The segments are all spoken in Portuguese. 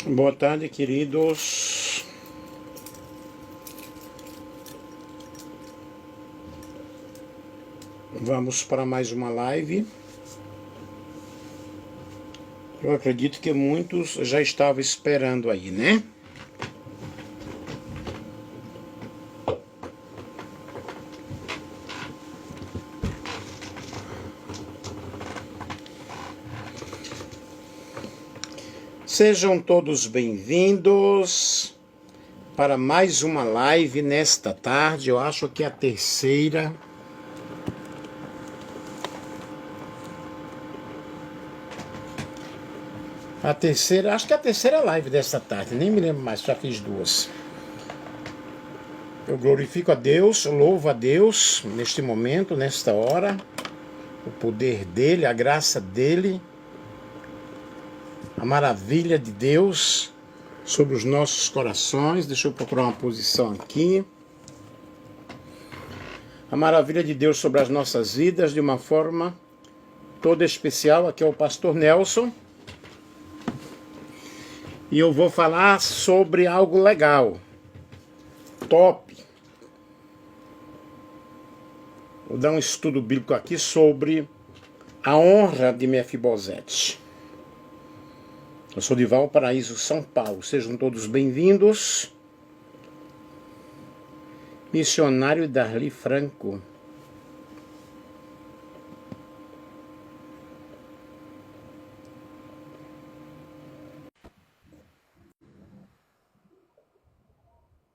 Boa tarde, queridos. Vamos para mais uma live. Eu acredito que muitos já estavam esperando aí, né? Sejam todos bem-vindos para mais uma live nesta tarde. Eu acho que é a terceira. Acho que é a terceira live desta tarde, nem me lembro mais, já fiz duas. Eu glorifico a Deus, louvo a Deus neste momento, nesta hora, o poder dEle, a graça dEle, a maravilha de Deus sobre os nossos corações. Deixa eu procurar uma posição aqui. A maravilha de Deus sobre as nossas vidas de uma forma toda especial. Aqui é o pastor Nelson. E eu vou falar sobre algo legal, top. Vou dar um estudo bíblico aqui sobre a honra de Mefibosete. Eu sou de Valparaíso, São Paulo. Sejam todos bem-vindos. Missionário Darli Franco.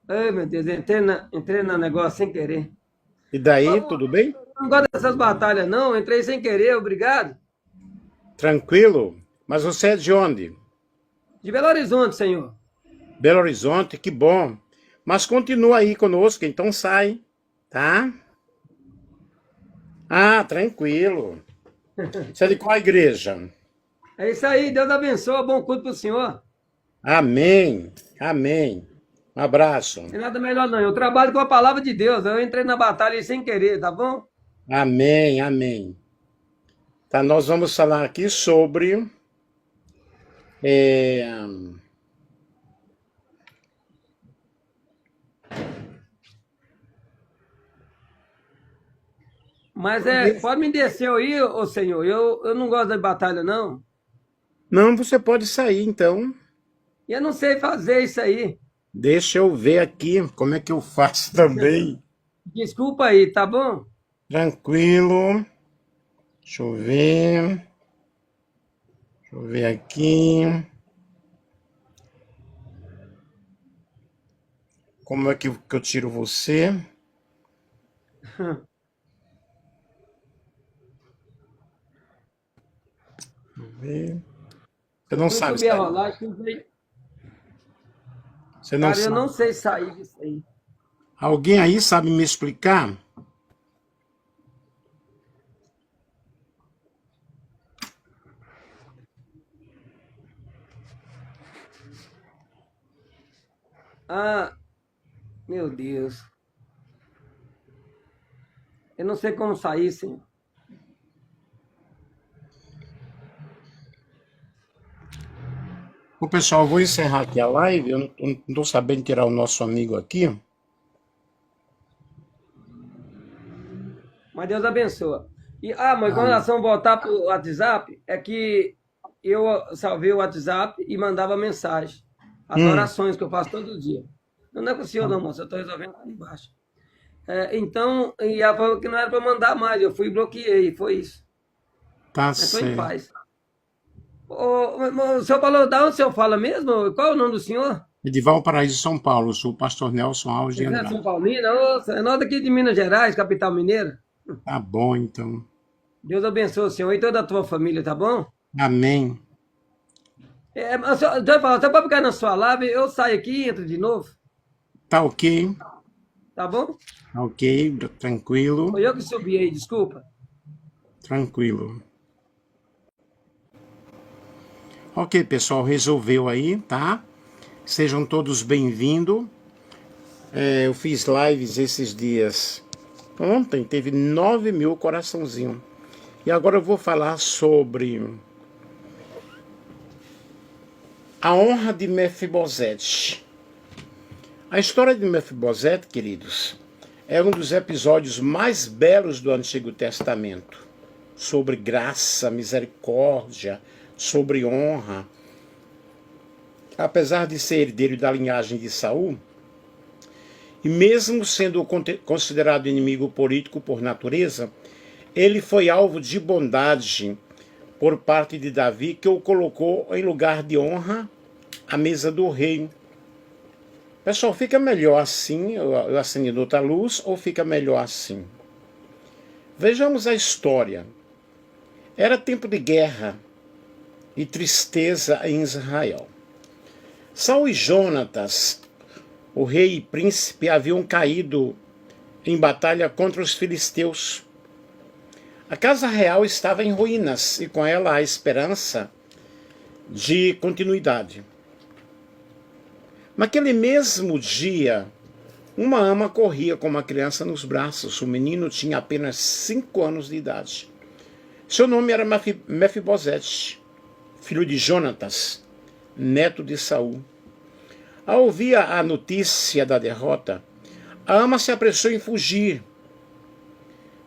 Ai, meu Deus, entrei no negócio sem querer. E daí, tudo bem? Eu não gosto dessas batalhas, não. Entrei sem querer, obrigado. Tranquilo? Mas você é de onde? De Belo Horizonte, senhor. Belo Horizonte, que bom. Mas continua aí conosco, então sai, tá? Ah, tranquilo. Você é de qual igreja? É isso aí, Deus abençoe, bom culto pro senhor. Amém, amém. Um abraço. Não tem nada melhor, não. Eu trabalho com a palavra de Deus. Eu entrei na batalha aí sem querer, tá bom? Amém, amém. Tá, nós vamos falar aqui sobre Mas pode me descer aí, ô senhor. Eu não gosto de batalha, não. Não, você pode sair, então. E eu não sei fazer isso aí. Deixa eu ver aqui como é que eu faço também. Desculpa aí, tá bom? Tranquilo. Deixa eu ver. Deixa eu ver aqui. Como é que eu tiro você? Deixa eu ver. Você não Fui sabe subir a sair. rolagem. Você não Cara, eu não sabe. sei sair disso aí. Alguém aí sabe me explicar? Ah, meu Deus. Eu não sei como sair, senhor. Ô, pessoal, eu vou encerrar aqui a live. Eu não estou sabendo tirar o nosso amigo aqui. Mas Deus abençoa. Mas com relação a voltar para o WhatsApp, é que eu salvei o WhatsApp e mandava mensagem. As Hum, orações que eu faço todo dia. Não é com o senhor, não, moço. Eu estou resolvendo lá embaixo. Então, e ela falou que não era para mandar mais. Eu fui e bloqueei. Foi isso. tá Mas estou em certo. paz. O senhor falou, da onde o senhor fala mesmo? Qual é o nome do senhor? De Valparaíso, São Paulo. Eu sou o pastor Nelson Alves de Você é de São Andrade. Paulino? É nós daqui de Minas Gerais, capital mineira. Tá bom, então. Deus abençoe o senhor e toda a tua família, tá bom? Amém. Mas deixa eu falar, só para ficar na sua live, eu saio aqui e entro de novo, Tá ok? tá bom? Tá ok, tranquilo. Foi eu que subi aí, desculpa. Tranquilo. Ok, pessoal, resolveu aí, tá? Sejam todos bem-vindos. Eu fiz lives esses dias. Ontem teve 9.000 coraçãozinho. E agora eu vou falar sobre A honra de Mefibosete. A história de Mefibosete, queridos, é um dos episódios mais belos do Antigo Testamento, sobre graça, misericórdia, sobre honra. Apesar de ser herdeiro da linhagem de Saul, e mesmo sendo considerado inimigo político por natureza, ele foi alvo de bondade por parte de Davi, que o colocou em lugar de honra à mesa do rei. Pessoal, fica melhor assim, eu acendendo outra luz, ou fica melhor assim? Vejamos a história. Era tempo de guerra e tristeza em Israel. Saul e Jonatas, o rei e príncipe, haviam caído em batalha contra os filisteus. A casa real estava em ruínas e com ela a esperança de continuidade. Naquele mesmo dia, uma ama corria com uma criança nos braços. O menino tinha apenas 5 anos de idade. Seu nome era Mefibosete, filho de Jonatas, neto de Saul. Ao ouvir a notícia da derrota, a ama se apressou em fugir,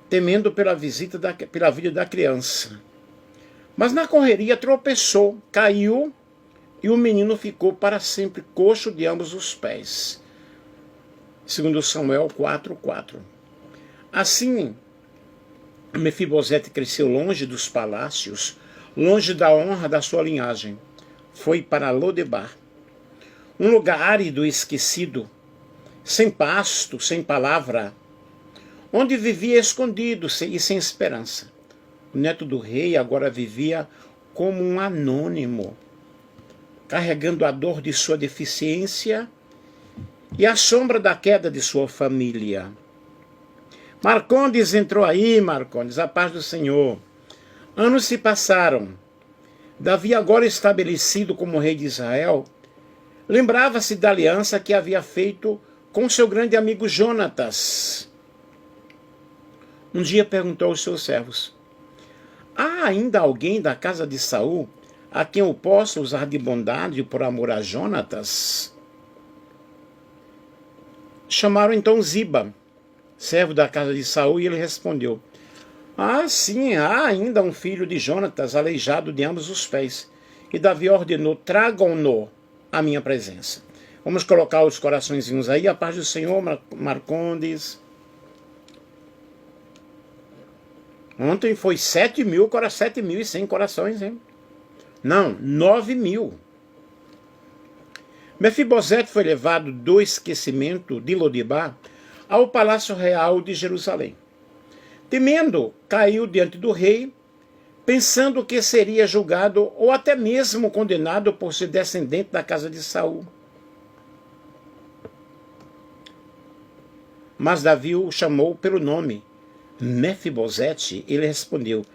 temendo pela vida da criança. Mas na correria tropeçou, caiu, e o menino ficou para sempre coxo de ambos os pés. Segundo Samuel 4:4. Assim, Mefibosete cresceu longe dos palácios, longe da honra da sua linhagem. Foi para Lodebar, um lugar árido e esquecido, sem pasto, sem palavra, onde vivia escondido e sem esperança. O neto do rei agora vivia como um anônimo, carregando a dor de sua deficiência e a sombra da queda de sua família. Marcondes entrou aí, Marcondes, a paz do Senhor. Anos se passaram. Davi, agora estabelecido como rei de Israel, lembrava-se da aliança que havia feito com seu grande amigo Jonatas. Um dia perguntou aos seus servos: há ainda alguém da casa de Saul a quem eu possa usar de bondade por amor a Jonatas? Chamaram então Ziba, servo da casa de Saul, e ele respondeu: ah, sim, há ainda um filho de Jonatas, aleijado de ambos os pés. E Davi ordenou: tragam-no à minha presença. Vamos colocar os coraçõezinhos aí, a paz do Senhor, Marcondes. Ontem foi 7.100 corações, hein? Não, 9.000. Mefibosete foi levado do esquecimento de Lodebar ao palácio real de Jerusalém. Temendo, caiu diante do rei, pensando que seria julgado ou até mesmo condenado por ser descendente da casa de Saul. Mas Davi o chamou pelo nome, Mefibosete. Ele respondeu: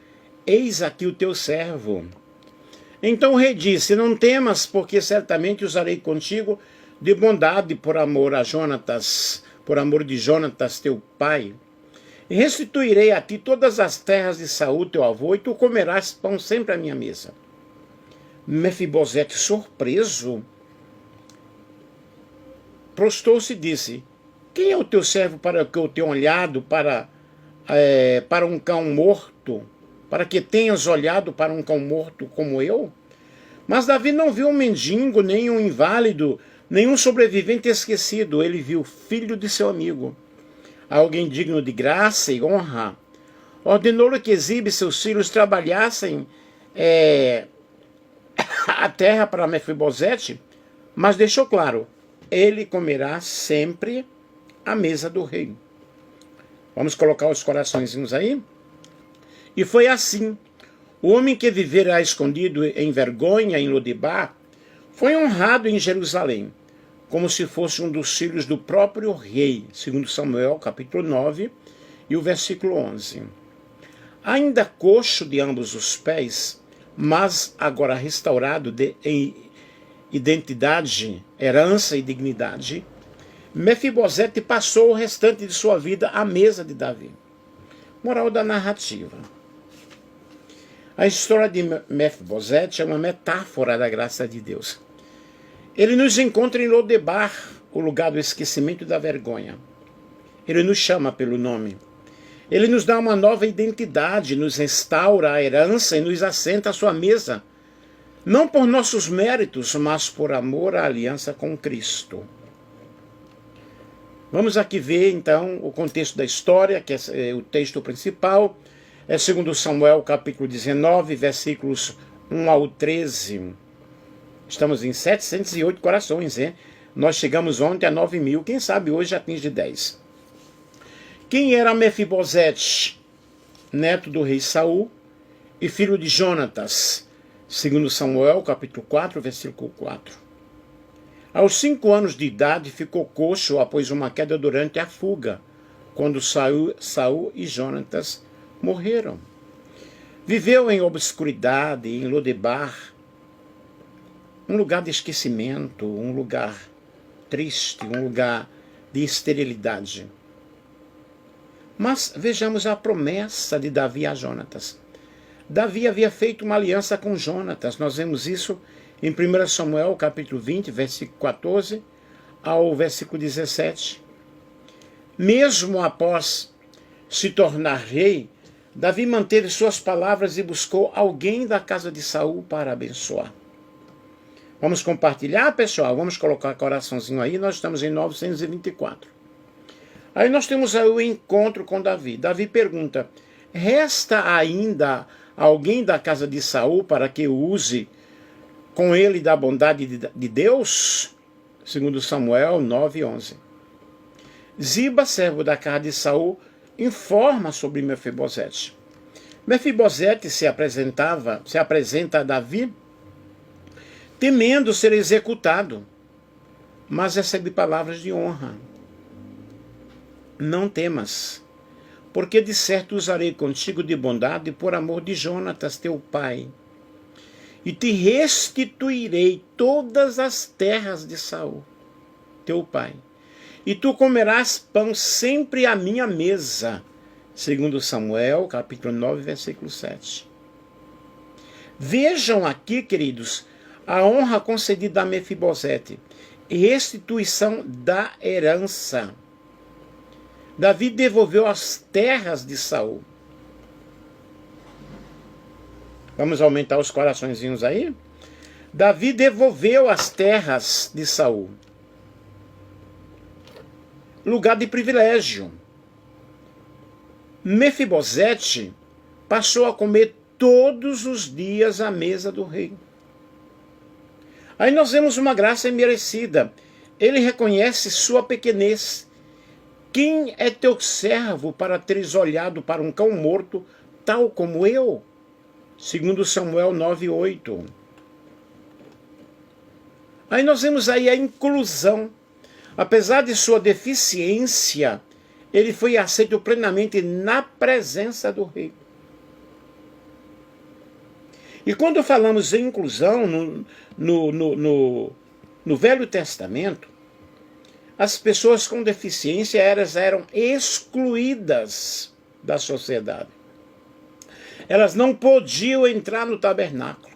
eis aqui o teu servo. Então o rei disse: não temas, porque certamente usarei contigo de bondade por amor a Jonatas, por amor de Jonatas teu pai. E restituirei a ti todas as terras de Saul teu avô, e tu comerás pão sempre à minha mesa. Mefibosete, surpreso, prostou-se e disse: quem é o teu servo para que eu tenha olhado para um cão morto, para que tenhas olhado para um cão morto como eu? Mas Davi não viu um mendigo, nem um inválido, nem um sobrevivente esquecido. Ele viu o filho de seu amigo, alguém digno de graça e honra. Ordenou-lhe que Ziba e seus filhos trabalhassem a terra para Mefibosete, mas deixou claro: ele comerá sempre à mesa do rei. Vamos colocar os coraçõezinhos aí? E foi assim. O homem que vivera escondido em vergonha em Lodebar foi honrado em Jerusalém, como se fosse um dos filhos do próprio rei, segundo Samuel, capítulo 9, e o versículo 11. Ainda coxo de ambos os pés, mas agora restaurado em identidade, herança e dignidade, Mefibosete passou o restante de sua vida à mesa de Davi. Moral da narrativa: a história de Mefibosete é uma metáfora da graça de Deus. Ele nos encontra em Lodebar, o lugar do esquecimento e da vergonha. Ele nos chama pelo nome. Ele nos dá uma nova identidade, nos restaura a herança e nos assenta à sua mesa. Não por nossos méritos, mas por amor à aliança com Cristo. Vamos aqui ver, então, o contexto da história, que é o texto principal. É 2 Samuel, capítulo 19, versículos 1 ao 13. Estamos em 708 corações, hein? Nós chegamos ontem a 9.000, quem sabe hoje atinge 10. Quem era Mefibosete, neto do rei Saul e filho de Jonatas? 2 Samuel, capítulo 4, versículo 4. Aos 5 anos de idade ficou coxo após uma queda durante a fuga, quando Saul e Jonatas morreram. Viveu em obscuridade, em Lodebar, um lugar de esquecimento, um lugar triste, um lugar de esterilidade. Mas vejamos a promessa de Davi a Jonatas. Davi havia feito uma aliança com Jonatas. Nós vemos isso em 1 Samuel, capítulo 20, versículo 14 ao versículo 17. Mesmo após se tornar rei, Davi manteve suas palavras e buscou alguém da casa de Saul para abençoar. Vamos compartilhar, pessoal? Vamos colocar coraçãozinho aí. Nós estamos em 924. Aí nós temos aí o encontro com Davi. Davi pergunta: resta ainda alguém da casa de Saul para que eu use com ele da bondade de Deus? 2 Samuel 9:11. Ziba, servo da casa de Saul, informa sobre Mefibosete. Mefibosete se apresenta a Davi temendo ser executado, mas recebe palavras de honra. Não temas, porque de certo usarei contigo de bondade por amor de Jonatas, teu pai, e te restituirei todas as terras de Saul, teu pai, e tu comerás pão sempre à minha mesa. 2 Samuel, capítulo 9, versículo 7. Vejam aqui, queridos, a honra concedida a Mefibosete, restituição da herança. Davi devolveu as terras de Saul. Vamos aumentar os coraçõezinhos aí? Davi devolveu as terras de Saul. Lugar de privilégio. Mefibosete passou a comer todos os dias à mesa do rei. Aí nós vemos uma graça imerecida. Ele reconhece sua pequenez. Quem é teu servo para teres olhado para um cão morto, tal como eu? 2 Samuel 9:8. Aí nós vemos aí a inclusão. Apesar de sua deficiência, ele foi aceito plenamente na presença do rei. E quando falamos em inclusão no Velho Testamento, as pessoas com deficiência eram excluídas da sociedade. Elas não podiam entrar no tabernáculo.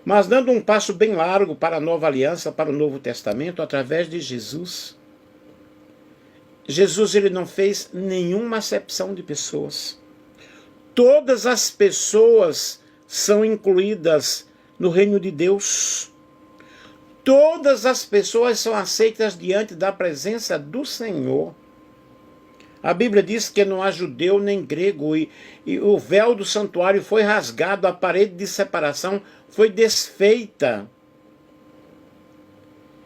Mas dando um passo bem largo para a nova aliança, para o Novo Testamento, através de Jesus, ele não fez nenhuma acepção de pessoas. Todas as pessoas são incluídas no reino de Deus. Todas as pessoas são aceitas diante da presença do Senhor. A Bíblia diz que não há judeu nem grego, e o véu do santuário foi rasgado, a parede de separação foi desfeita.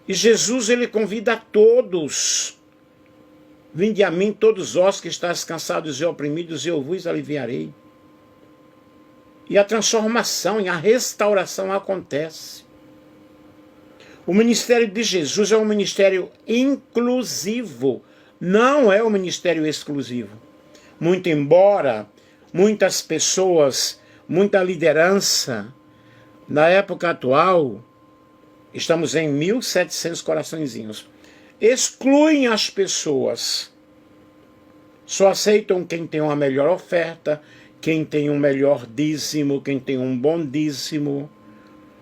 E Jesus, ele convida a todos: vinde a mim todos vós que estáis cansados e oprimidos, e eu vos aliviarei. E a transformação e a restauração acontece. O ministério de Jesus é um ministério inclusivo, não é um ministério exclusivo. Muito embora muitas pessoas, muita liderança, na época atual, estamos em 1.700 coraçõezinhos, excluem as pessoas. Só aceitam quem tem uma melhor oferta, quem tem um melhor dízimo, quem tem um bom dízimo.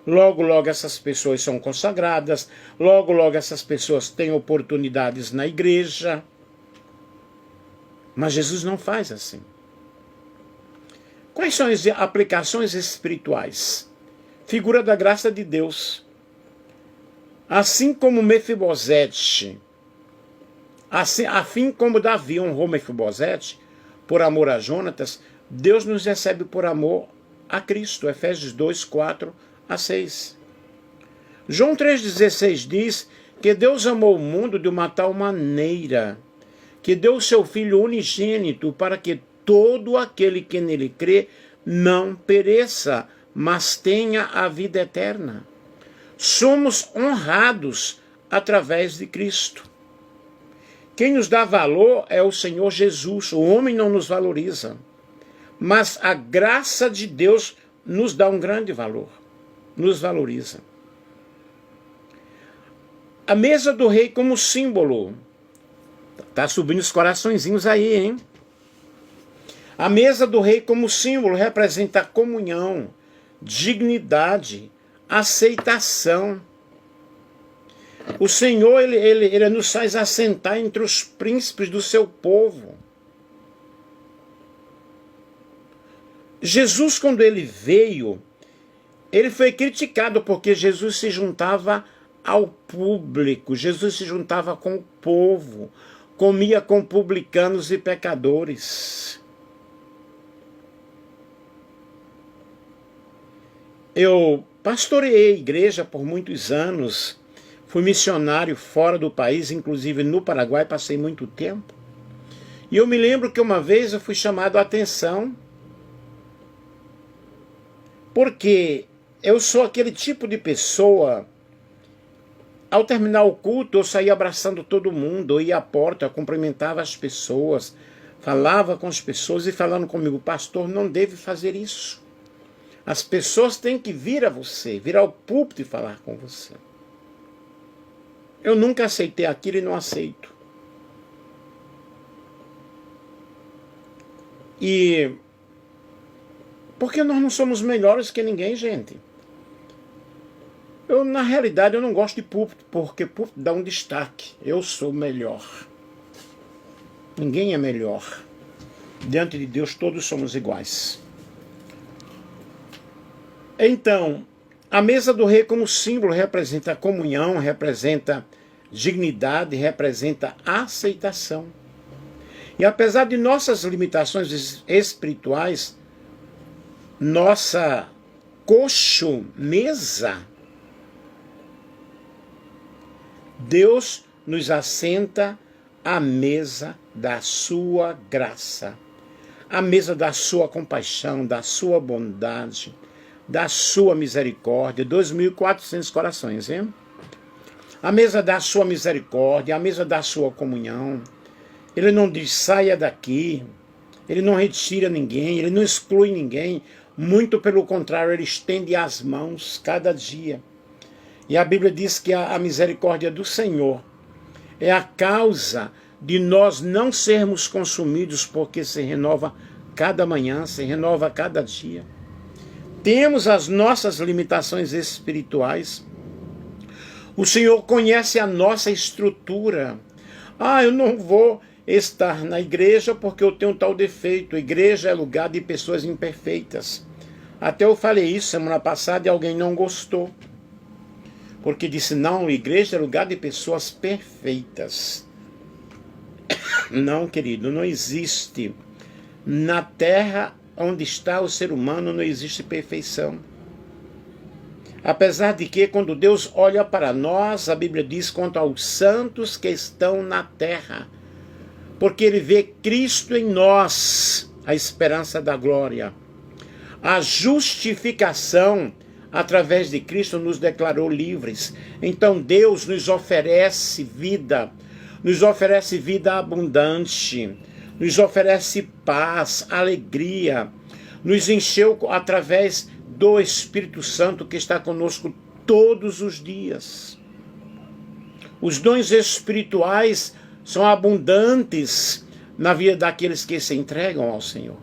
Logo, logo essas pessoas são consagradas, logo, logo essas pessoas têm oportunidades na igreja. Mas Jesus não faz assim. Quais são as aplicações espirituais? Figura da graça de Deus. Assim como Mefibosete, assim como Davi honrou Mefibosete, por amor a Jonatas, Deus nos recebe por amor a Cristo. Efésios 2, 4 a 6. João 3,16 diz que Deus amou o mundo de uma tal maneira que deu o seu Filho unigênito para que todo aquele que nele crê não pereça, mas tenha a vida eterna. Somos honrados através de Cristo. Quem nos dá valor é o Senhor Jesus. O homem não nos valoriza. Mas a graça de Deus nos dá um grande valor. Nos valoriza. A mesa do rei como símbolo. Tá subindo os coraçõezinhos aí, hein? A mesa do rei como símbolo representa comunhão, dignidade, aceitação. O Senhor, ele nos faz assentar entre os príncipes do seu povo. Jesus, quando ele veio, ele foi criticado porque Jesus se juntava ao público, Jesus se juntava com o povo, comia com publicanos e pecadores. Eu pastoreei a igreja por muitos anos, fui missionário fora do país, inclusive no Paraguai, passei muito tempo. E eu me lembro que uma vez eu fui chamado a atenção, porque eu sou aquele tipo de pessoa, ao terminar o culto, eu saía abraçando todo mundo, eu ia à porta, eu cumprimentava as pessoas, falava com as pessoas e falando comigo, pastor, não deve fazer isso. As pessoas têm que vir a você, vir ao púlpito e falar com você. Eu nunca aceitei aquilo e não aceito. E porque nós não somos melhores que ninguém, gente. Na realidade, eu não gosto de púlpito, porque púlpito dá um destaque. Eu sou melhor. Ninguém é melhor. Diante de Deus, todos somos iguais. Então, a mesa do rei como símbolo representa comunhão, representa dignidade, representa aceitação. E apesar de nossas limitações espirituais, nossa mesa, Deus nos assenta à mesa da sua graça, à mesa da sua compaixão, da sua bondade, da sua misericórdia. 2.400 corações, hein? A mesa da sua misericórdia, a mesa da sua comunhão. Ele não diz, saia daqui. Ele não retira ninguém, ele não exclui ninguém. Muito pelo contrário, ele estende as mãos cada dia. E a Bíblia diz que a misericórdia do Senhor é a causa de nós não sermos consumidos, porque se renova cada manhã, se renova cada dia. Temos as nossas limitações espirituais. O Senhor conhece a nossa estrutura. Eu não vou estar na igreja porque eu tenho tal defeito. A igreja é lugar de pessoas imperfeitas. Até eu falei isso semana passada e alguém não gostou. Porque disse, não, a igreja é lugar de pessoas perfeitas. Não, querido, não existe. Na terra onde está o ser humano não existe perfeição. Apesar de que, quando Deus olha para nós, a Bíblia diz, quanto aos santos que estão na terra, porque Ele vê Cristo em nós, a esperança da glória. A justificação, através de Cristo, nos declarou livres. Então Deus nos oferece vida abundante, nos oferece paz, alegria, nos encheu através do Espírito Santo que está conosco todos os dias. Os dons espirituais são abundantes na vida daqueles que se entregam ao Senhor.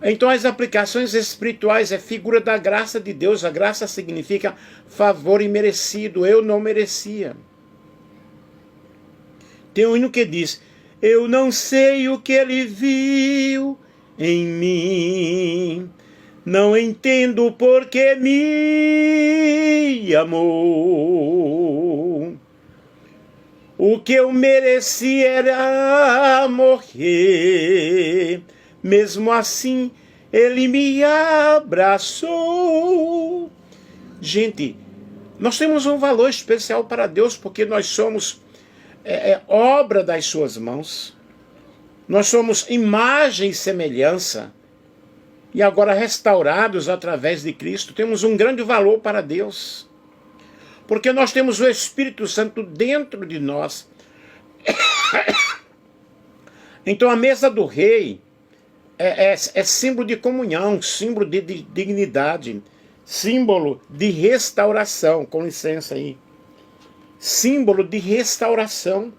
Então as aplicações espirituais é figura da graça de Deus. A graça significa favor imerecido. Eu não merecia. Tem um hino que diz: eu não sei o que ele viu em mim, não entendo por que me amou. O que eu mereci era morrer, mesmo assim ele me abraçou. Gente, nós temos um valor especial para Deus porque nós somos obra das suas mãos. Nós somos imagem e semelhança. E agora restaurados através de Cristo, temos um grande valor para Deus. Porque nós temos o Espírito Santo dentro de nós. Então a mesa do rei é símbolo de comunhão, símbolo de dignidade, símbolo de restauração. Com licença aí. Símbolo de restauração.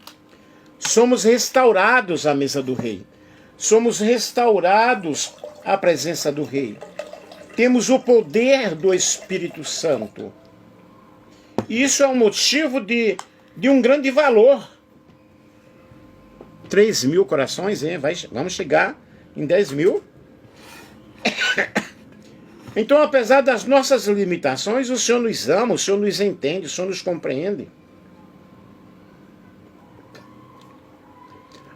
Somos restaurados à mesa do rei. Somos restaurados à presença do rei. Temos o poder do Espírito Santo. E isso é um motivo de um grande valor. 3.000 corações, hein? Vamos chegar em 10.000. Então, apesar das nossas limitações, o Senhor nos ama, o Senhor nos entende, o Senhor nos compreende.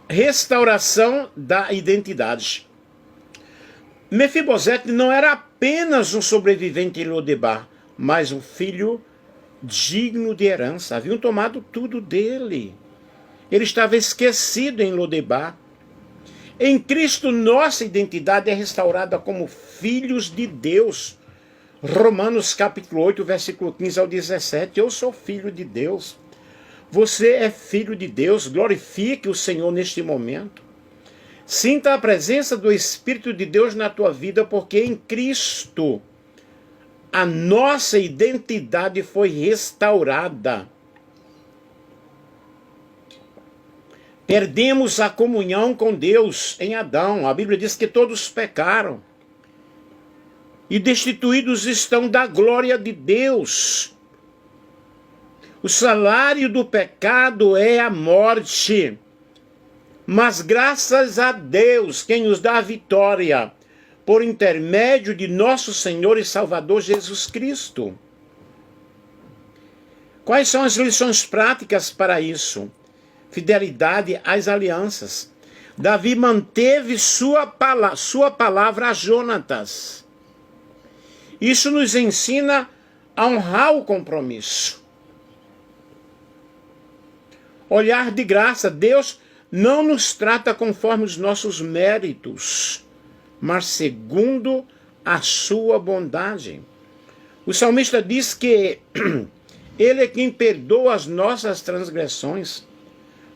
Restauração da identidade. Mefibosete não era apenas um sobrevivente em Lodebar, mas um filho digno de herança. Haviam tomado tudo dele. Ele estava esquecido em Lodebar. Em Cristo, nossa identidade é restaurada como filhos de Deus. Romanos capítulo 8, versículo 15 ao 17. Eu sou filho de Deus. Você é filho de Deus. Glorifique o Senhor neste momento. Sinta a presença do Espírito de Deus na tua vida, porque em Cristo a nossa identidade foi restaurada. Perdemos a comunhão com Deus em Adão. A Bíblia diz que todos pecaram e destituídos estão da glória de Deus. O salário do pecado é a morte. Mas graças a Deus, quem nos dá a vitória, por intermédio de nosso Senhor e Salvador Jesus Cristo. Quais são as lições práticas para isso? Fidelidade às alianças. Davi manteve sua palavra a Jonatas. Isso nos ensina a honrar o compromisso. Olhar de graça. Deus não nos trata conforme os nossos méritos, mas segundo a sua bondade. O salmista diz que ele é quem perdoa as nossas transgressões,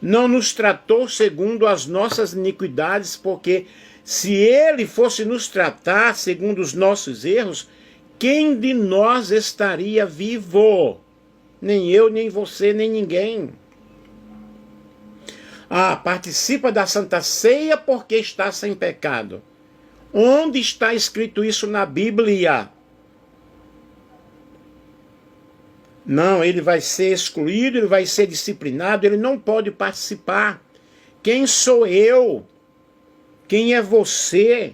não nos tratou segundo as nossas iniquidades, porque se ele fosse nos tratar segundo os nossos erros, quem de nós estaria vivo? Nem eu, nem você, nem ninguém. Participa da Santa Ceia porque está sem pecado. Onde está escrito isso na Bíblia? Não, ele vai ser excluído, ele vai ser disciplinado, ele não pode participar. Quem sou eu? Quem é você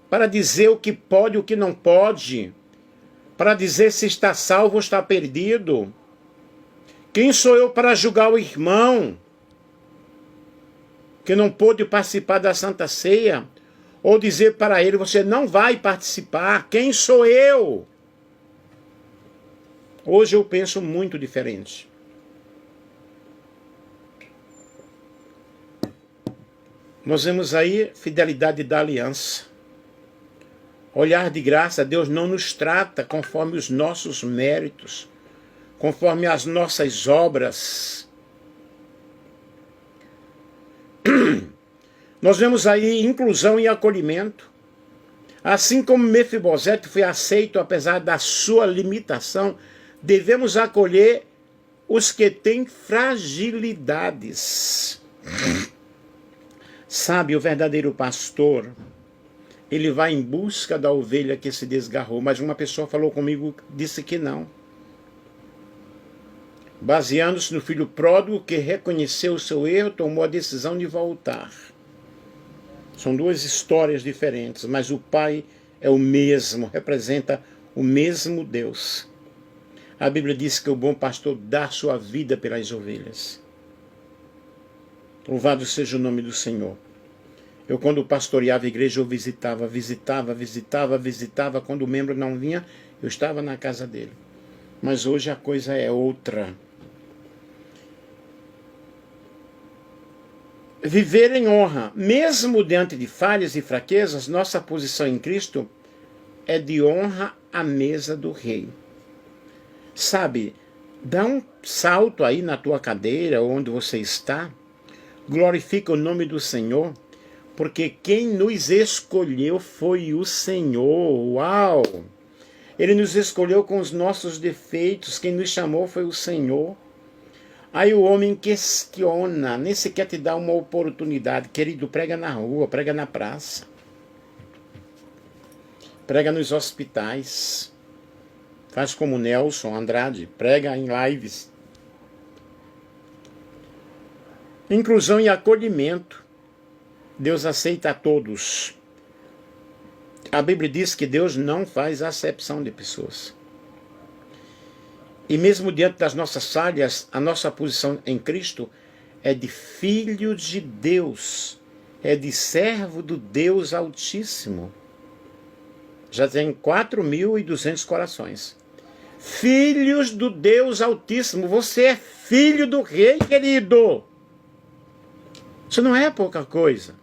para dizer o que pode e o que não pode? Para dizer se está salvo ou está perdido? Quem sou eu para julgar o irmão que não pôde participar da Santa Ceia, ou dizer para ele, você não vai participar? Quem sou eu? Hoje eu penso muito diferente. Nós vemos aí fidelidade da aliança. Olhar de graça. Deus não nos trata conforme os nossos méritos, conforme as nossas obras. Nós vemos aí inclusão e acolhimento. Assim como Mefibosete foi aceito apesar da sua limitação, devemos acolher os que têm fragilidades. Sabe, o verdadeiro pastor ele vai em busca da ovelha que se desgarrou. Mas uma pessoa falou comigo, disse que não. Baseando-se no filho pródigo que reconheceu o seu erro, tomou a decisão de voltar. São duas histórias diferentes, mas o pai é o mesmo, representa o mesmo Deus. A Bíblia diz que o bom pastor dá sua vida pelas ovelhas. Louvado seja o nome do Senhor. Eu, quando pastoreava a igreja, eu visitava. Quando o membro não vinha, eu estava na casa dele. Mas hoje a coisa é outra. Viver em honra, mesmo diante de falhas e fraquezas, nossa posição em Cristo é de honra à mesa do rei. Sabe, dá um salto aí na tua cadeira, onde você está, glorifica o nome do Senhor, porque quem nos escolheu foi o Senhor. Uau! Ele nos escolheu com os nossos defeitos, quem nos chamou foi o Senhor. Aí o homem questiona, nem sequer te dá uma oportunidade. Querido, prega na rua, prega na praça. Prega nos hospitais. Faz como Nelson Andrade, prega em lives. Inclusão e acolhimento. Deus aceita a todos. A Bíblia diz que Deus não faz acepção de pessoas. E mesmo diante das nossas falhas, a nossa posição em Cristo é de filho de Deus, é de servo do Deus Altíssimo. Já tem 4.200 corações. Filhos do Deus Altíssimo, você é filho do Rei, querido. Isso não é pouca coisa.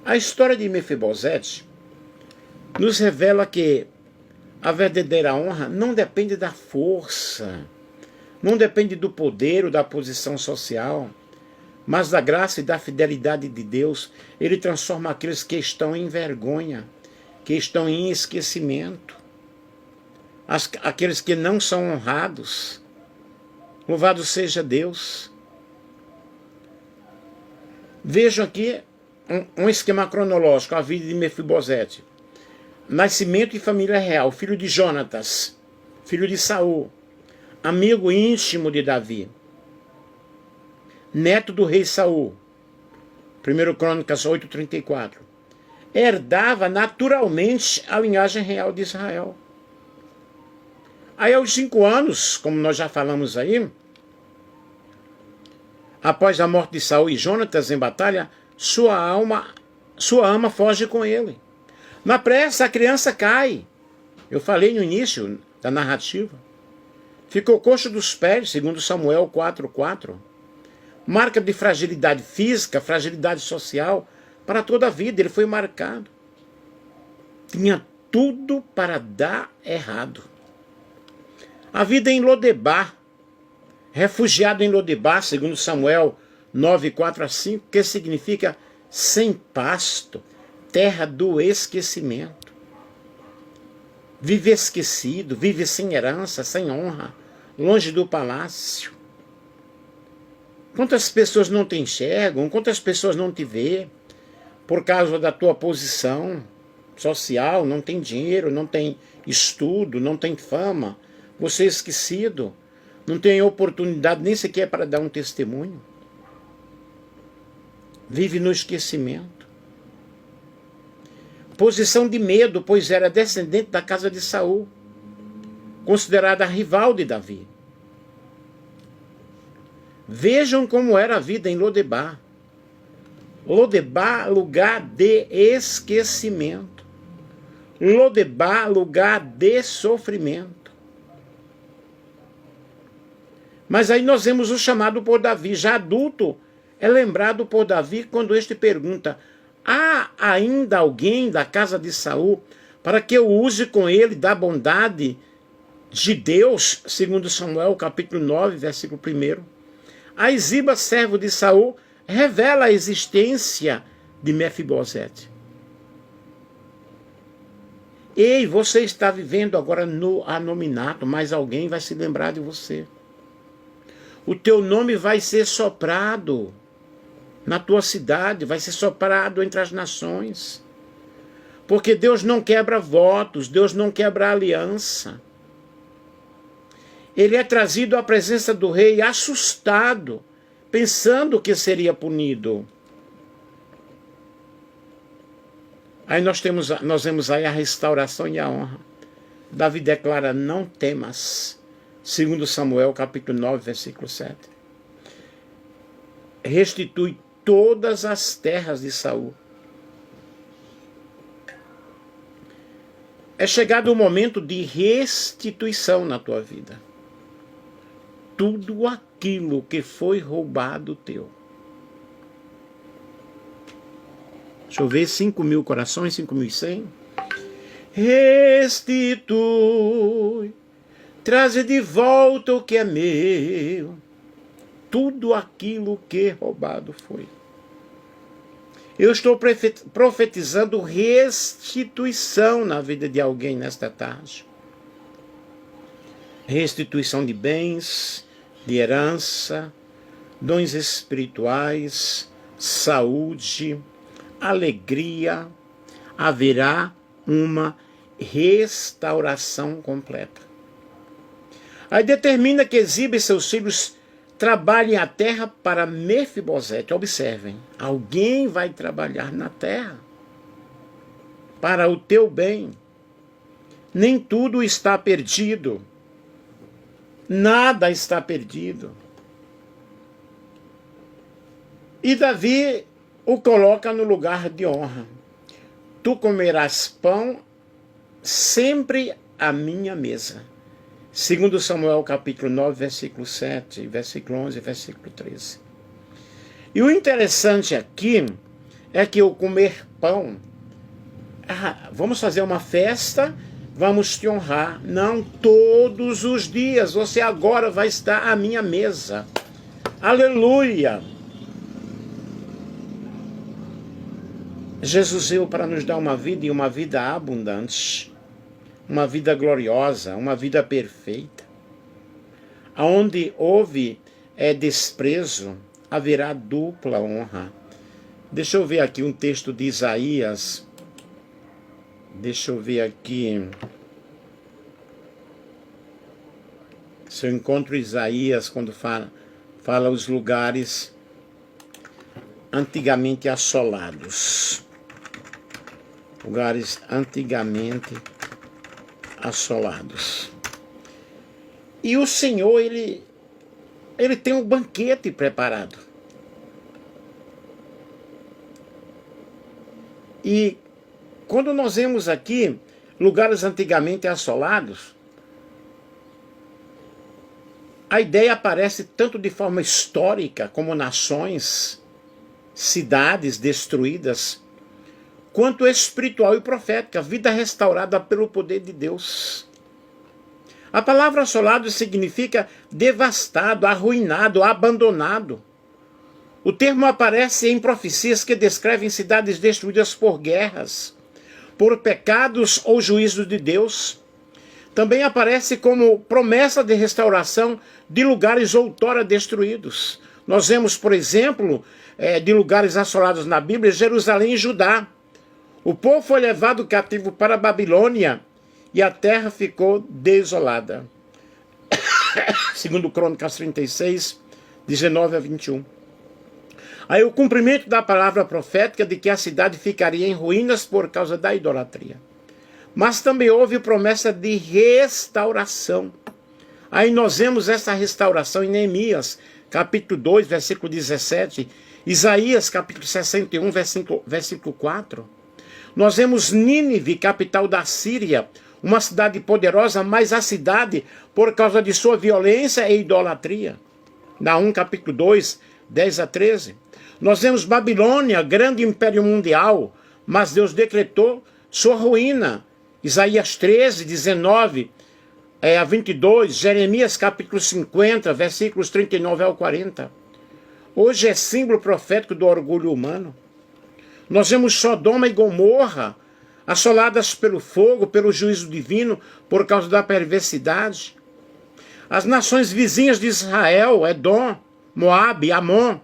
A história de Mefibosete nos revela que a verdadeira honra não depende da força, não depende do poder ou da posição social, mas da graça e da fidelidade de Deus. Ele transforma aqueles que estão em vergonha, que estão em esquecimento, aqueles que não são honrados. Louvado seja Deus. Vejam aqui um esquema cronológico, a vida de Mefibosete. Nascimento e família real, filho de Jonatas, filho de Saul, amigo íntimo de Davi, neto do rei Saul, 1 Crônicas 8:34, herdava naturalmente a linhagem real de Israel. Aí aos 5 anos, como nós já falamos aí, após a morte de Saul e Jonatas em batalha, sua ama foge com ele. Na pressa, a criança cai. Eu falei no início da narrativa. Ficou coxo dos pés, segundo Samuel 4:4. Marca de fragilidade física, fragilidade social, para toda a vida. Ele foi marcado. Tinha tudo para dar errado. A vida em Lodebar, refugiado em Lodebar, segundo Samuel 9:4-5, que significa sem pasto, terra do esquecimento. Vive esquecido, vive sem herança, sem honra, longe do palácio. Quantas pessoas não te enxergam, quantas pessoas não te vê por causa da tua posição social, não tem dinheiro, não tem estudo, não tem fama, você é esquecido, não tem oportunidade nem sequer para dar um testemunho. Vive no esquecimento. Posição de medo, pois era descendente da casa de Saul, considerada rival de Davi. Vejam como era a vida em Lodebar. Lodebar, lugar de esquecimento. Lodebar, lugar de sofrimento. Mas aí nós vemos o chamado por Davi, já adulto, é lembrado por Davi quando este pergunta: há ainda alguém da casa de Saul para que eu use com ele da bondade de Deus? Segundo Samuel, capítulo 9, versículo 1. Aí Ziba, servo de Saul, revela a existência de Mefibosete. Ei, você está vivendo agora no anonimato, mas alguém vai se lembrar de você. O teu nome vai ser soprado. na tua cidade, vai ser soprado entre as nações. Porque Deus não quebra votos, Deus não quebra aliança. Ele é trazido à presença do rei assustado, pensando que seria punido. Aí nós vemos aí a restauração e a honra. Davi declara, não temas. 2 Samuel, capítulo 9, versículo 7. Restitui todas as terras de Saul. É chegado o momento de restituição na tua vida. Tudo aquilo que foi roubado teu. Deixa eu ver, 5.000 corações, 5.100. Restitui, traze de volta o que é meu. Tudo aquilo que roubado foi. Eu estou profetizando restituição na vida de alguém nesta tarde. Restituição de bens, de herança, dons espirituais, saúde, alegria. Haverá uma restauração completa. Aí determina que exibe seus filhos trabalhem a terra para Mefibosete. Observem, alguém vai trabalhar na terra para o teu bem. Nem tudo está perdido. Nada está perdido. E Davi o coloca no lugar de honra. Tu comerás pão sempre à minha mesa. 2 Samuel capítulo 9, versículo 7, versículo 11, versículo 13. E o interessante aqui é que o comer pão, vamos fazer uma festa, vamos te honrar. Não, todos os dias, você agora vai estar à minha mesa. Aleluia! Jesus veio para nos dar uma vida e uma vida abundante, uma vida gloriosa, uma vida perfeita. Aonde houve desprezo, haverá dupla honra. Deixa eu ver aqui um texto de Isaías. Deixa eu ver aqui se eu encontro Isaías quando fala os lugares antigamente assolados. Lugares antigamente assolados. E o Senhor, ele tem um banquete preparado. E quando nós vemos aqui lugares antigamente assolados, a ideia aparece tanto de forma histórica, como nações, cidades destruídas, quanto espiritual e profética, vida restaurada pelo poder de Deus. A palavra assolado significa devastado, arruinado, abandonado. O termo aparece em profecias que descrevem cidades destruídas por guerras, por pecados ou juízos de Deus. Também aparece como promessa de restauração de lugares outrora destruídos. Nós vemos, por exemplo, de lugares assolados na Bíblia, Jerusalém e Judá. O povo foi levado cativo para a Babilônia e a terra ficou desolada. Segundo Crônicas 36, 19 a 21. Aí o cumprimento da palavra profética de que a cidade ficaria em ruínas por causa da idolatria. Mas também houve promessa de restauração. Aí nós vemos essa restauração em Neemias, capítulo 2, versículo 17. Isaías, capítulo 61, versículo 4. Nós vemos Nínive, capital da Síria, uma cidade poderosa, mas a cidade, por causa de sua violência e idolatria. Naum, capítulo 2, 10 a 13. Nós vemos Babilônia, grande império mundial, mas Deus decretou sua ruína. Isaías 13, 19 a 22, Jeremias capítulo 50, versículos 39 ao 40. Hoje é símbolo profético do orgulho humano. Nós vemos Sodoma e Gomorra, assoladas pelo fogo, pelo juízo divino, por causa da perversidade. As nações vizinhas de Israel, Edom, Moabe, Amon,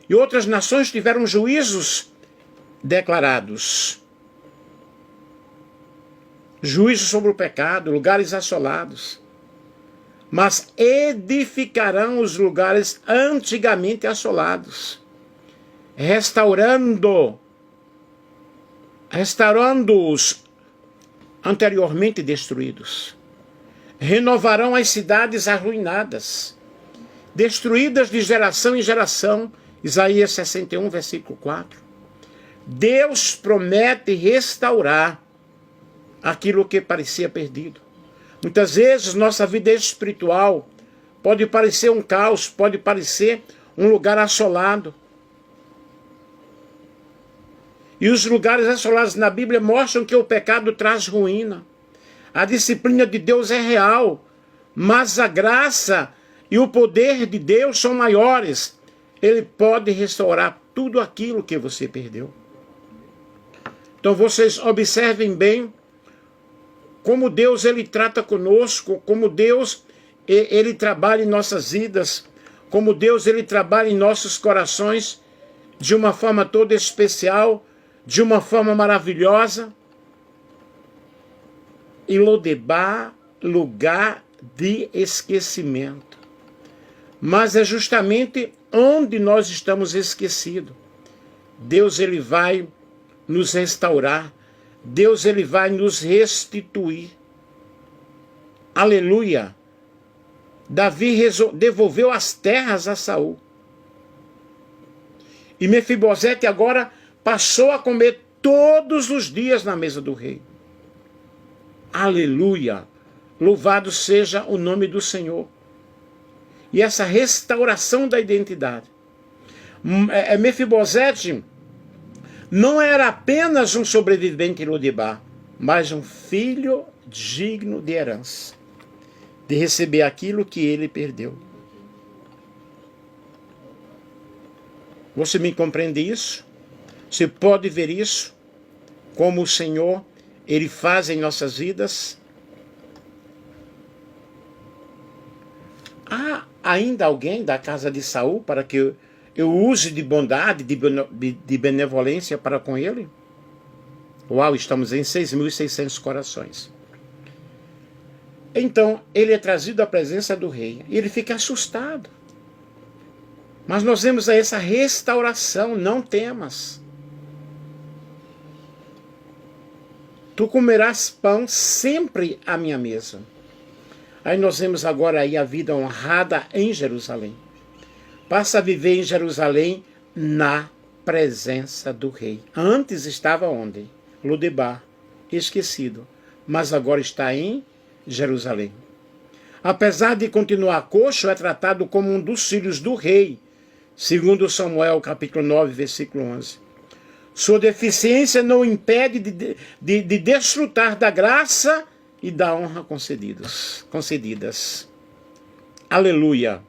E outras nações tiveram juízos declarados. Juízo sobre o pecado, lugares assolados. Mas edificarão os lugares antigamente assolados, restaurando-os anteriormente destruídos. Renovarão as cidades arruinadas, destruídas de geração em geração. Isaías 61, versículo 4. Deus promete restaurar aquilo que parecia perdido. Muitas vezes nossa vida espiritual pode parecer um caos, pode parecer um lugar assolado. E os lugares assolados na Bíblia mostram que o pecado traz ruína. A disciplina de Deus é real, mas a graça e o poder de Deus são maiores. Ele pode restaurar tudo aquilo que você perdeu. Então vocês observem bem como Deus ele trata conosco, como Deus ele trabalha em nossas vidas, como Deus ele trabalha em nossos corações de uma forma toda especial, de uma forma maravilhosa. E Lodebar, lugar de esquecimento. Mas é justamente onde nós estamos esquecidos. Deus ele vai nos restaurar. Deus ele vai nos restituir. Aleluia. Davi devolveu as terras a Saul. E Mefibosete agora passou a comer todos os dias na mesa do rei. Aleluia. Louvado seja o nome do Senhor. E essa restauração da identidade. Mefibosete não era apenas um sobrevivente em Lodebar, mas um filho digno de herança, de receber aquilo que ele perdeu. Você me compreende isso? Você pode ver isso? Como o Senhor, ele faz em nossas vidas? Há ainda alguém da casa de Saul para que eu use de bondade, de benevolência para com ele? Uau, estamos em 6.600 corações. Então, ele é trazido à presença do rei e ele fica assustado. Mas nós vemos aí essa restauração, não temas. Tu comerás pão sempre à minha mesa. Aí nós vemos agora aí a vida honrada em Jerusalém. Passa a viver em Jerusalém na presença do rei. Antes estava onde? Lodebar, esquecido. Mas agora está em Jerusalém. Apesar de continuar coxo, é tratado como um dos filhos do rei. Segundo Samuel, capítulo 9, versículo 11. Sua deficiência não impede de desfrutar da graça e da honra concedidas. Aleluia.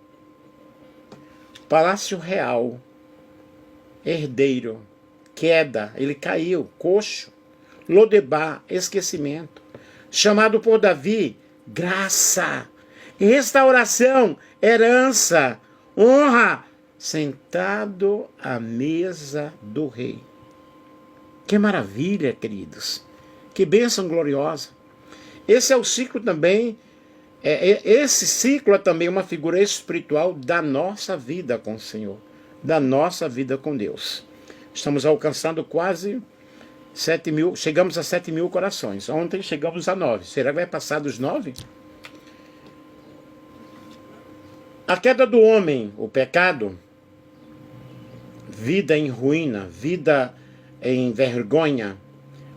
Palácio real, herdeiro, queda, ele caiu, coxo. Lodebar, esquecimento. Chamado por Davi, graça, restauração, herança, honra, sentado à mesa do rei. Que maravilha, queridos. Que bênção gloriosa. Esse é o ciclo também. Esse ciclo é também uma figura espiritual da nossa vida com o Senhor, da nossa vida com Deus. Estamos alcançando quase 7.000, chegamos a 7.000 corações. Ontem chegamos a 9. Será que vai passar dos 9? A queda do homem, o pecado, vida em ruína, vida em vergonha,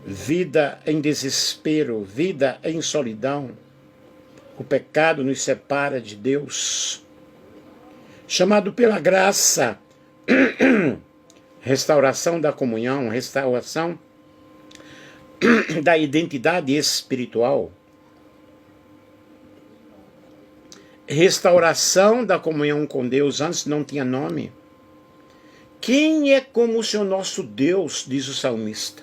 vida em desespero, vida em solidão. O pecado nos separa de Deus. Chamado pela graça, restauração da comunhão, restauração da identidade espiritual, restauração da comunhão com Deus. Antes não tinha nome. Quem é como o Senhor nosso Deus, diz o salmista,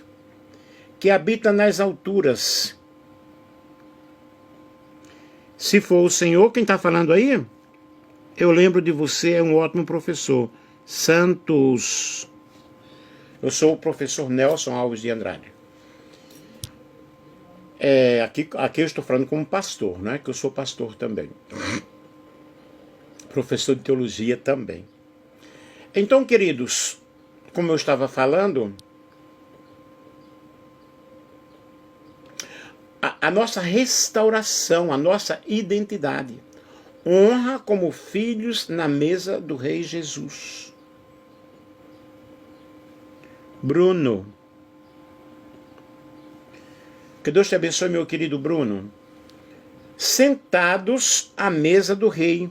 que habita nas alturas. Se for o Senhor quem está falando aí, eu lembro de você, é um ótimo professor. Santos. Eu sou o professor Nelson Alves de Andrade. Aqui eu estou falando como pastor, né? Que eu sou pastor também. Professor de teologia também. Então, queridos, como eu estava falando, a nossa restauração, a nossa identidade, honra como filhos na mesa do Rei Jesus. Bruno, que Deus te abençoe, meu querido Bruno. Sentados à mesa do Rei.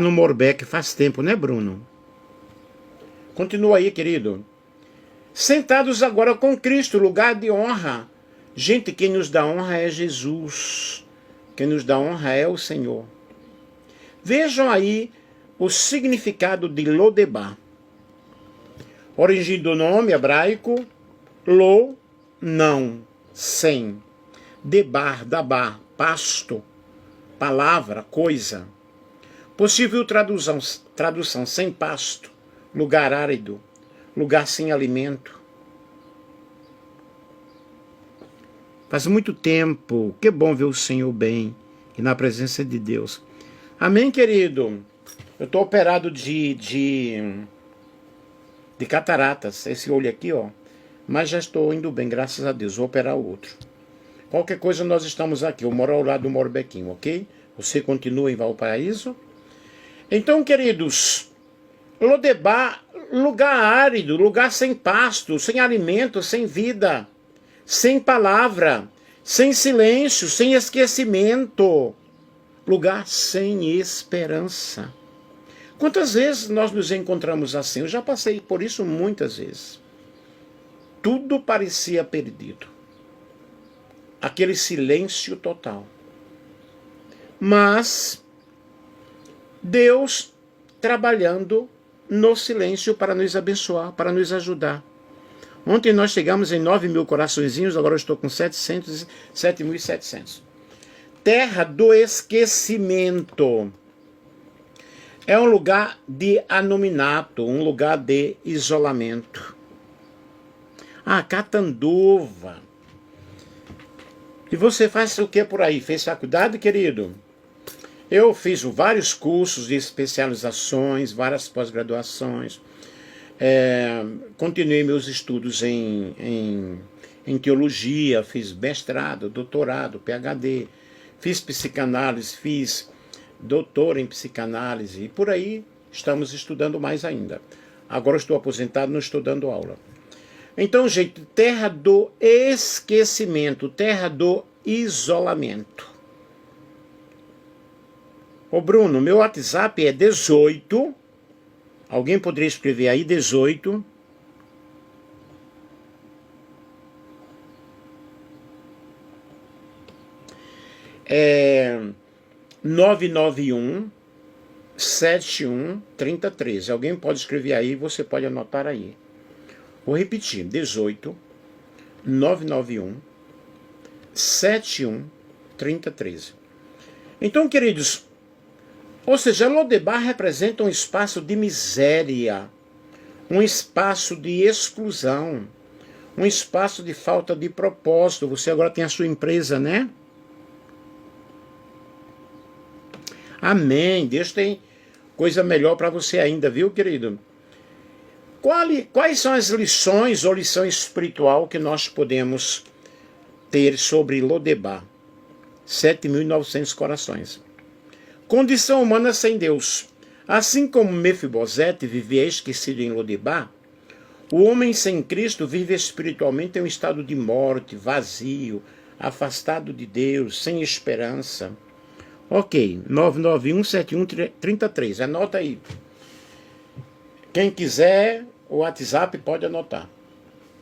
No Morbeck faz tempo, né, Bruno? Continua aí, querido. Sentados agora com Cristo, lugar de honra. Gente, quem nos dá honra é Jesus. Quem nos dá honra é o Senhor. Vejam aí o significado de Lodebar. Origem do nome hebraico, lo, não, sem. Debar, dabar, pasto, palavra, coisa. Possível tradução sem pasto, lugar árido, lugar sem alimento. Faz muito tempo, que bom ver o Senhor bem e na presença de Deus. Amém, querido? Eu estou operado de cataratas, esse olho aqui, ó. Mas já estou indo bem, graças a Deus. Vou operar o outro. Qualquer coisa, nós estamos aqui. Eu moro ao lado do Morbequinho, ok? Você continua em Valparaíso? Então, queridos, Lodebar, lugar árido, lugar sem pasto, sem alimento, sem vida, sem palavra, sem silêncio, sem esquecimento, lugar sem esperança. Quantas vezes nós nos encontramos assim? Eu já passei por isso muitas vezes. Tudo parecia perdido. Aquele silêncio total. Mas Deus trabalhando no silêncio para nos abençoar, para nos ajudar. Ontem nós chegamos em 9.000 coraçõezinhos, agora eu estou com 7.700. Terra do esquecimento. É um lugar de anonimato, um lugar de isolamento. Catanduva. E você faz o que por aí? Fez faculdade, querido? Eu fiz vários cursos de especializações, várias pós-graduações. Continuei meus estudos em teologia, fiz mestrado, doutorado, PhD. Fiz psicanálise, fiz doutor em psicanálise e por aí estamos estudando mais ainda. Agora estou aposentado, não estou dando aula. Então, gente, terra do esquecimento, terra do isolamento. Ô Bruno, meu WhatsApp é 18. Alguém poderia escrever aí 18. 991 71 3013. Alguém pode escrever aí, você pode anotar aí. Vou repetir, 18 991 71 3013. Então, queridos, ou seja, Lodebar representa um espaço de miséria, um espaço de exclusão, um espaço de falta de propósito. Você agora tem a sua empresa, né? Amém. Deus tem coisa melhor para você ainda, viu, querido? Quais são as lições ou lição espiritual que nós podemos ter sobre Lodebar? 7.900 corações. Condição humana sem Deus. Assim como Mefibosete vivia esquecido em Lodebar, o homem sem Cristo vive espiritualmente em um estado de morte, vazio, afastado de Deus, sem esperança. Ok, 9917133, anota aí. Quem quiser, o WhatsApp pode anotar.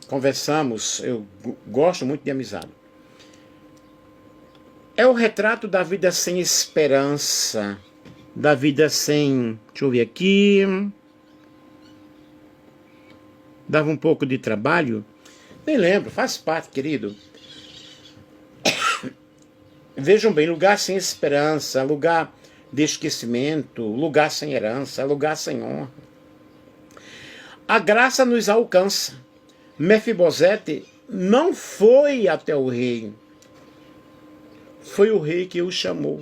Conversamos, eu gosto muito de amizade. É o retrato da vida sem esperança, da vida sem... Deixa eu ver aqui... Dava um pouco de trabalho? Nem lembro, faz parte, querido. Vejam bem, lugar sem esperança, lugar de esquecimento, lugar sem herança, lugar sem honra. A graça nos alcança. Mefibosete não foi até o rei. Foi o rei que o chamou.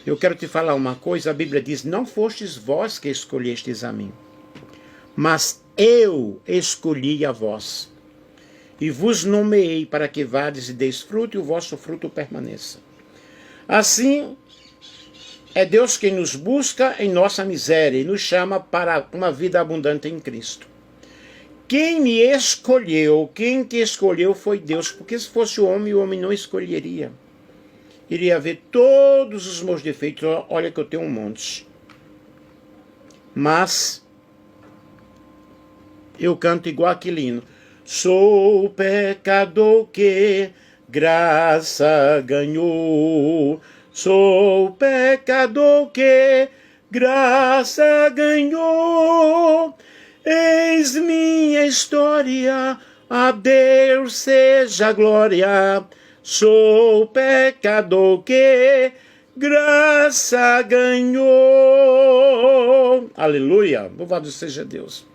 Eu quero te falar uma coisa, a Bíblia diz, não fostes vós que escolhestes a mim, mas eu escolhi a vós, e vos nomeei para que vades e deis fruto, e o vosso fruto permaneça. Assim, é Deus quem nos busca em nossa miséria e nos chama para uma vida abundante em Cristo. Quem me escolheu, quem te escolheu foi Deus, porque se fosse o homem não escolheria. Iria ver todos os meus defeitos, olha que eu tenho um monte. Mas eu canto igual aquele hino. Sou pecador que graça ganhou. Sou pecador que graça ganhou. Eis minha história, a Deus seja a glória. Sou pecador que graça ganhou. Aleluia, louvado seja Deus.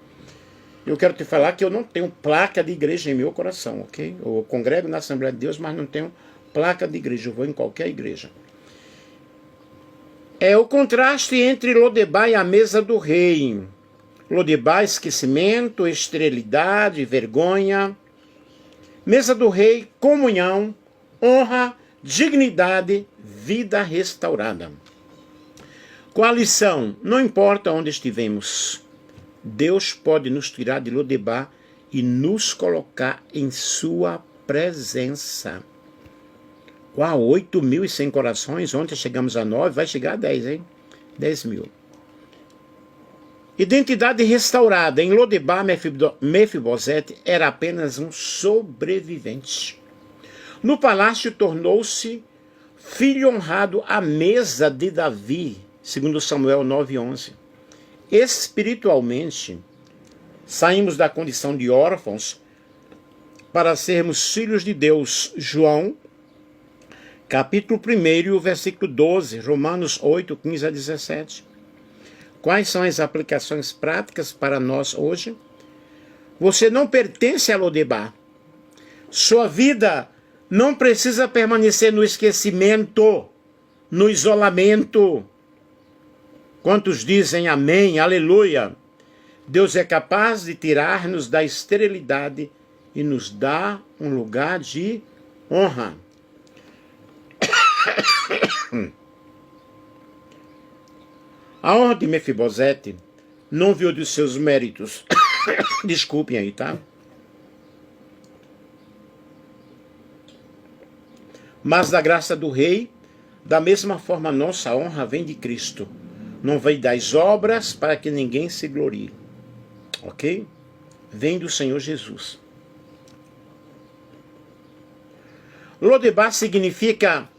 Eu quero te falar que eu não tenho placa de igreja em meu coração, ok? Eu congrego na Assembleia de Deus, mas não tenho placa de igreja, eu vou em qualquer igreja. É o contraste entre Lodebar e a mesa do rei. Lodebar, esquecimento, esterilidade, vergonha. Mesa do rei, comunhão, honra, dignidade, vida restaurada. Qual a lição? Não importa onde estivemos, Deus pode nos tirar de Lodebar e nos colocar em sua presença. Uau, 8.100 corações, ontem chegamos a 9, vai chegar a 10, hein? 10.000. Identidade restaurada. Em Lodebar, Mefibosete era apenas um sobrevivente. No palácio tornou-se filho honrado à mesa de Davi, segundo Samuel 9:11. Espiritualmente, saímos da condição de órfãos para sermos filhos de Deus. João, capítulo 1, versículo 12, Romanos 8:15-17. Quais são as aplicações práticas para nós hoje? Você não pertence a Lodebar. Sua vida não precisa permanecer no esquecimento, no isolamento. Quantos dizem amém, aleluia? Deus é capaz de tirar-nos da esterilidade e nos dar um lugar de honra. A honra de Mefibosete não veio dos seus méritos. Desculpem aí, tá? Mas da graça do rei, da mesma forma nossa honra vem de Cristo. Não vem das obras para que ninguém se glorie. Ok? Vem do Senhor Jesus. Lodebar significa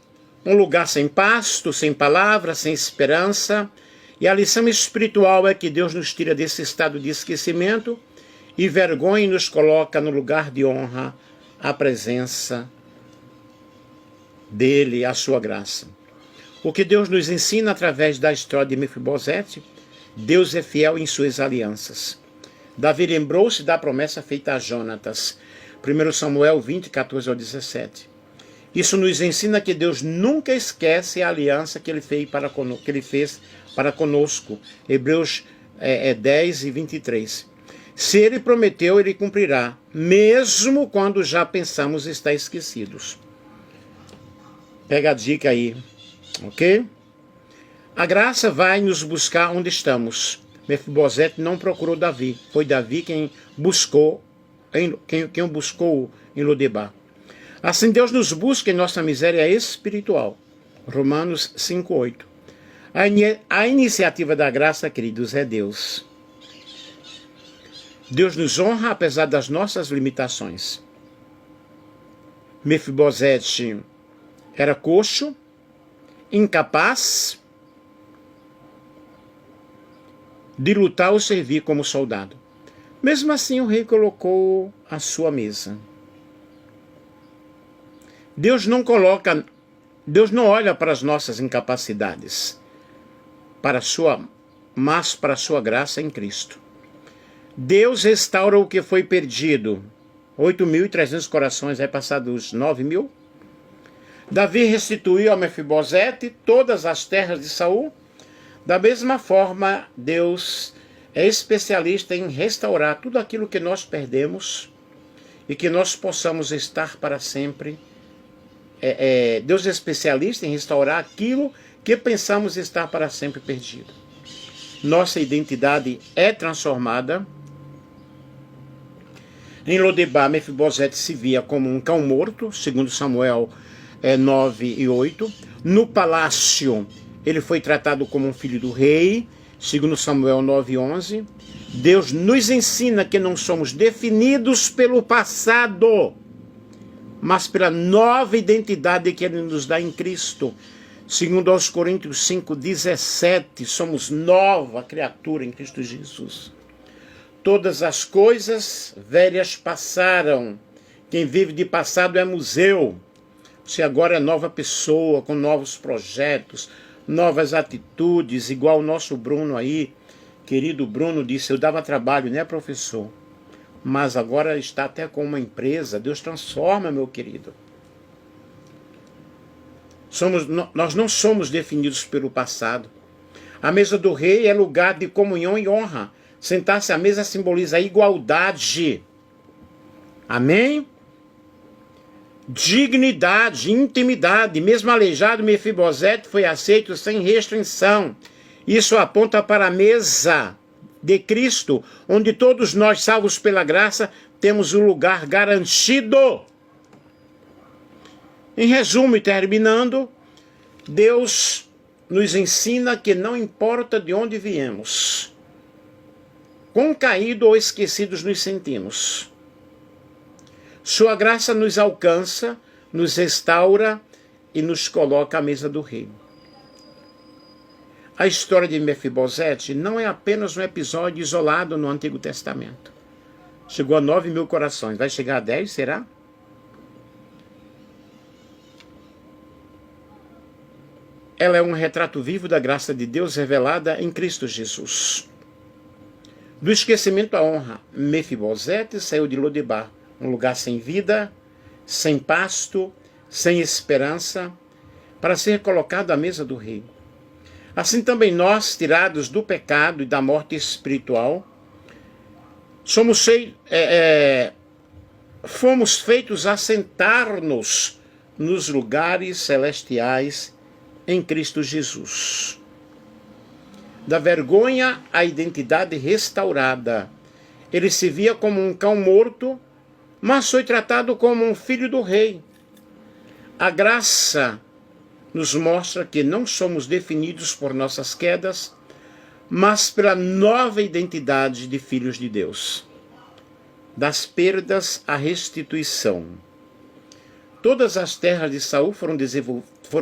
um lugar sem pasto, sem palavra, sem esperança. E a lição espiritual é que Deus nos tira desse estado de esquecimento e vergonha e nos coloca no lugar de honra, a presença dele, a sua graça. O que Deus nos ensina através da história de Mefibosete, Deus é fiel em suas alianças. Davi lembrou-se da promessa feita a Jonatas, 1 Samuel 20, 14-17. Isso nos ensina que Deus nunca esquece a aliança que ele fez para conosco. Hebreus 10:23. Se ele prometeu, ele cumprirá, mesmo quando já pensamos estar esquecidos. Pega a dica aí, ok? A graça vai nos buscar onde estamos. Mefibosete não procurou Davi, foi Davi quem o buscou em Lodebar. Assim Deus nos busca em nossa miséria espiritual. Romanos 5:8. A iniciativa da graça, queridos, é Deus. Deus nos honra apesar das nossas limitações. Mefibosete era coxo, incapaz de lutar ou servir como soldado. Mesmo assim, o rei colocou à sua mesa. Deus não olha para as nossas incapacidades. mas para a sua graça em Cristo. Deus restaura o que foi perdido. 8.300 corações, vai passar dos 9.000. Davi restituiu a Mefibosete todas as terras de Saul. Da mesma forma, Deus é especialista em restaurar tudo aquilo que nós perdemos e que nós possamos estar para sempre. Deus é especialista em restaurar aquilo que pensamos estar para sempre perdido. Nossa identidade é transformada. Em Lodebar, Mefibosete se via como um cão morto, segundo Samuel 9 e 8. No palácio, ele foi tratado como um filho do rei, segundo Samuel 9 e 11. Deus nos ensina que não somos definidos pelo passado, mas pela nova identidade que Ele nos dá em Cristo. Segundo aos Coríntios 5:17, somos nova criatura em Cristo Jesus. Todas as coisas velhas passaram. Quem vive de passado é museu. Você agora é nova pessoa, com novos projetos, novas atitudes, igual o nosso Bruno aí. Querido Bruno disse, eu dava trabalho, né, professor? Mas agora está até com uma empresa. Deus transforma, meu querido. Nós não somos definidos pelo passado. A mesa do rei é lugar de comunhão e honra. Sentar-se à mesa simboliza a igualdade. Amém? Dignidade, intimidade. Mesmo aleijado, Mefibosete foi aceito sem restrição. Isso aponta para a mesa de Cristo, onde todos nós, salvos pela graça, temos um lugar garantido. Em resumo e terminando, Deus nos ensina que não importa de onde viemos, quão caídos ou esquecidos nos sentimos, sua graça nos alcança, nos restaura e nos coloca à mesa do rei. A história de Mefibosete não é apenas um episódio isolado no Antigo Testamento. Chegou a 9.000 corações. Vai chegar a 10, será? Ela é um retrato vivo da graça de Deus revelada em Cristo Jesus. Do esquecimento à honra, Mefibosete saiu de Lodebar, um lugar sem vida, sem pasto, sem esperança, para ser colocado à mesa do rei. Assim também nós, tirados do pecado e da morte espiritual, fomos feitos a sentar-nos nos lugares celestiais em Cristo Jesus. Da vergonha à identidade restaurada. Ele se via como um cão morto, mas foi tratado como um filho do rei. A graça nos mostra que não somos definidos por nossas quedas, mas pela nova identidade de filhos de Deus. Das perdas à restituição. Todas as terras de Saul foram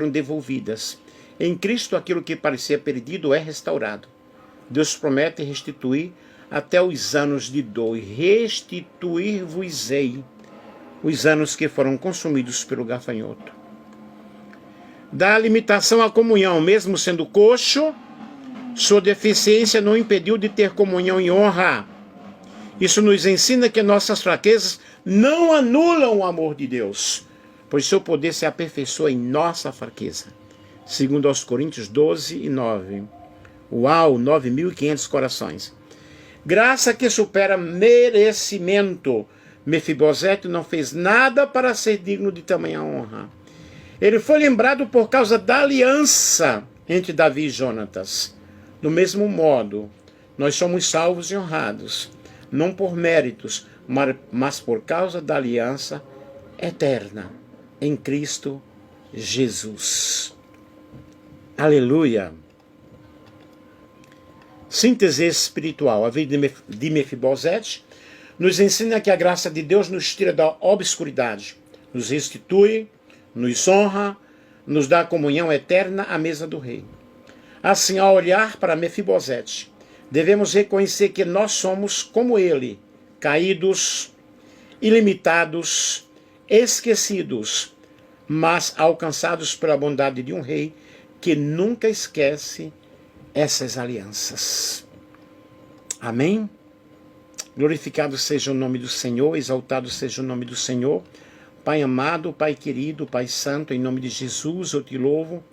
devolvidas. Em Cristo, aquilo que parecia perdido é restaurado. Deus promete restituir até os anos de dor. Restituir-vos-ei os anos que foram consumidos pelo gafanhoto. Da limitação à comunhão, mesmo sendo coxo, sua deficiência não impediu de ter comunhão e honra. Isso nos ensina que nossas fraquezas não anulam o amor de Deus, pois seu poder se aperfeiçoa em nossa fraqueza. Segundo aos Coríntios 12 e 9. Uau, 9.500 corações. Graça que supera merecimento. Mefibosete não fez nada para ser digno de tamanha honra. Ele foi lembrado por causa da aliança entre Davi e Jonatas. Do mesmo modo, nós somos salvos e honrados, não por méritos, mas por causa da aliança eterna em Cristo Jesus. Aleluia! Síntese espiritual. A vida de Mefibosete nos ensina que a graça de Deus nos tira da obscuridade, nos restitui, nos honra, nos dá comunhão eterna à mesa do rei. Assim, ao olhar para Mefibosete, devemos reconhecer que nós somos como ele, caídos, ilimitados, esquecidos, mas alcançados pela bondade de um rei que nunca esquece essas alianças. Amém? Glorificado seja o nome do Senhor, exaltado seja o nome do Senhor. Pai amado, Pai querido, Pai santo, em nome de Jesus eu te louvo.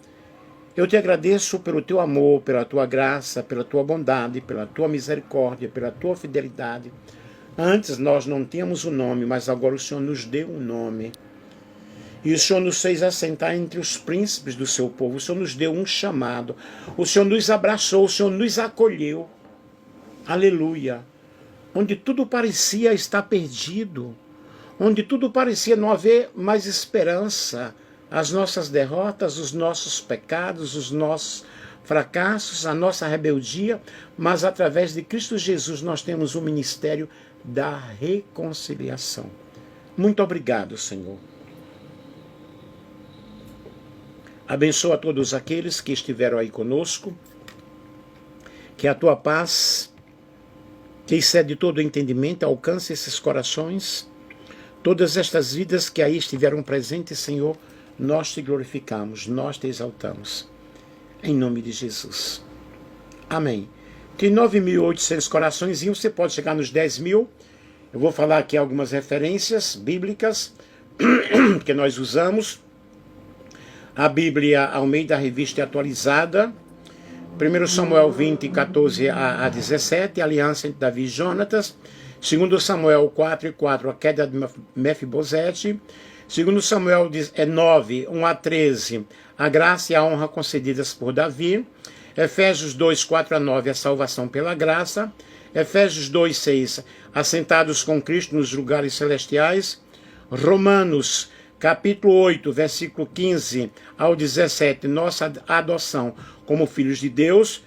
Eu te agradeço pelo teu amor, pela tua graça, pela tua bondade, pela tua misericórdia, pela tua fidelidade. Antes nós não tínhamos um nome, mas agora o Senhor nos deu um nome. E o Senhor nos fez assentar entre os príncipes do seu povo. O Senhor nos deu um chamado. O Senhor nos abraçou, o Senhor nos acolheu. Aleluia. Onde tudo parecia estar perdido, onde tudo parecia não haver mais esperança, as nossas derrotas, os nossos pecados, os nossos fracassos, a nossa rebeldia, mas através de Cristo Jesus nós temos o ministério da reconciliação. Muito obrigado, Senhor. Abençoa todos aqueles que estiveram aí conosco, que a tua paz, que excede todo entendimento, alcance esses corações, todas estas vidas que aí estiveram presentes, Senhor, nós te glorificamos, nós te exaltamos. Em nome de Jesus. Amém. Tem 9.800 coraçõezinhos, você pode chegar nos 10.000. Eu vou falar aqui algumas referências bíblicas que nós usamos. A Bíblia Almeida, Revista Atualizada. 1 Samuel 20, 14 a 17, aliança entre Davi e Jonatas. 2 Samuel 4 e 4, a queda de Mefibosete. 2 Samuel 9, 1 a 13, a graça e a honra concedidas por Davi. Efésios 2, 4 a 9, a salvação pela graça. Efésios 2, 6, assentados com Cristo nos lugares celestiais. Romanos, capítulo 8, versículo 15 ao 17, nossa adoção como filhos de Deus.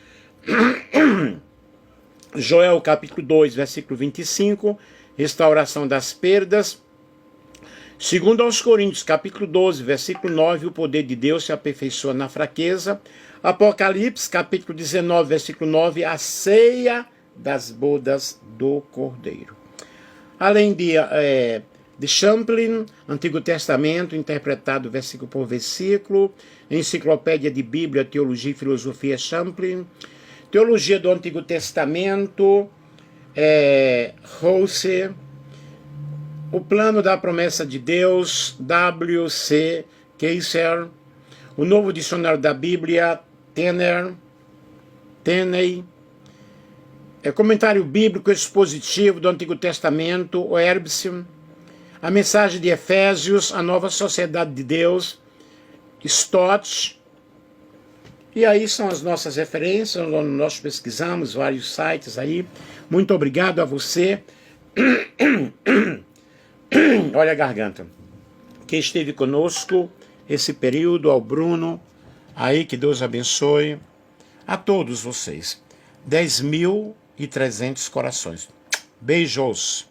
Joel, capítulo 2, versículo 25, restauração das perdas. 2 aos Coríntios, capítulo 12, versículo 9, o poder de Deus se aperfeiçoa na fraqueza. Apocalipse, capítulo 19, versículo 9, a ceia das bodas do Cordeiro. Além de Champlin, Antigo Testamento, interpretado versículo por versículo, Enciclopédia de Bíblia, Teologia e Filosofia Champlin, Teologia do Antigo Testamento, Rousse, O Plano da Promessa de Deus, W.C. Kaiser, O Novo Dicionário da Bíblia, Tenney, Comentário Bíblico Expositivo do Antigo Testamento, o Erbsen, A Mensagem de Efésios, A Nova Sociedade de Deus, Stott. E aí são as nossas referências, onde nós pesquisamos vários sites aí. Muito obrigado a você. Olha a garganta. Que esteve conosco esse período, ao Bruno, aí que Deus abençoe. A todos vocês. 10.300 corações. Beijos.